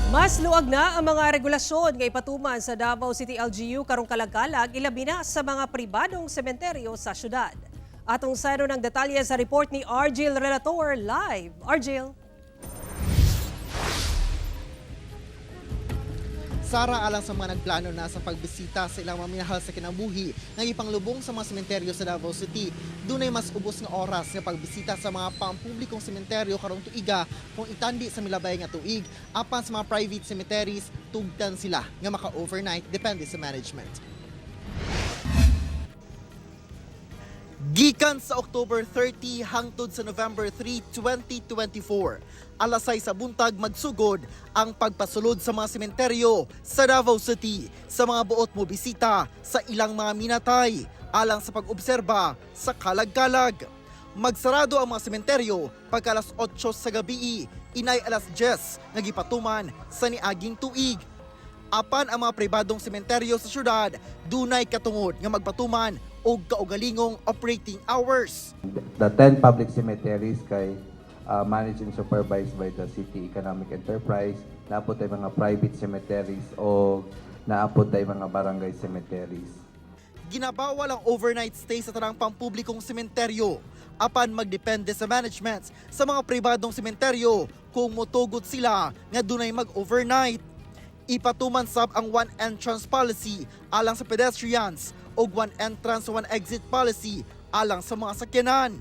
Mas luag na ang mga regulasyon nga ipatuman sa Davao City LGU karong kalagkalag ilabi na sa mga pribadong sementeryo sa syudad. Atong sayro ng detalye sa report ni Argel Relator live. Argel. Sara, alang sa mga nagplano na sa pagbisita sa ilang mga minahal sa kinabuhi nga ipanglubong sa mga sementeryo sa Davao City, dunay mas ubos nga oras nga pagbisita sa mga pampublikong sementeryo karong tuiga kung itandi sa milabay nga tuig, apan sa mga private cemeteries tugtan sila nga maka-overnight depende sa management. Gikan sa October 30 hangtod sa November 3, 2024, alas 6 sa buntag magsugod ang pagpasulod sa mga sementeryo sa Davao City sa mga buot mo bisita sa ilang mga minatay alang sa pag-obserba sa kalag-kalag. Magsarado ang mga sementeryo pagka alas 8 sa gabi, inay alas 10 nagipatuman sa niaging tuig. Apan ang mga pribadong sementeryo sa syudad dunay katungod nga magpatuman og kaugalingong operating hours. The 10 public cemeteries kay managed and supervised by the City Economic Enterprise. Naapot ay mga private cemeteries o naapot ay mga barangay cemeteries. Ginabawal ang overnight stay sa tanang pampublikong sementeryo. Apan magdepende sa management sa mga pribadong sementeryo kung motugot sila nga dunay mag-overnight. Ipatuman sab ang one entrance policy alang sa pedestrians o one entrance one exit policy alang sa mga sakyanan.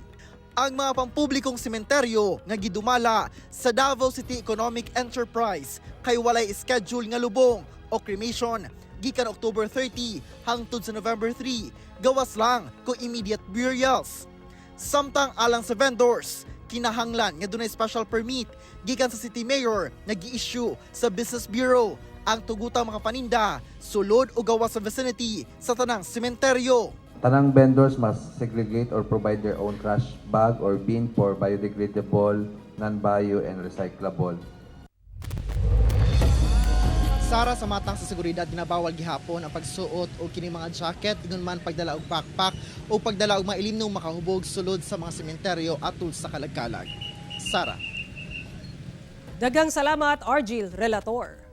Ang mga pampublikong sementeryo nga gidumala sa Davao City Economic Enterprise kay walay schedule nga lubong o cremation gikan October 30 hangtod sa November 3, gawas lang kung immediate burials. Samtang alang sa vendors, kinahanglan nga dunay special permit gikan sa City Mayor nga gi-issue sa Business Bureau ang tugutang mga paninda sulod o gawas sa vicinity sa tanang sementeryo. Tanang vendors must segregate or provide their own trash bag or bin for biodegradable, non-bio, and recyclable. Sara, sa matang sa seguridad, ginabawal gihapon ang pagsuot o kining mga jacket, ingon man pagdala og backpack o pagdala og mailimnong makahubog sulod sa mga sementeryo atol sa kalagkalag. Sara. Daghang salamat Argel Relator.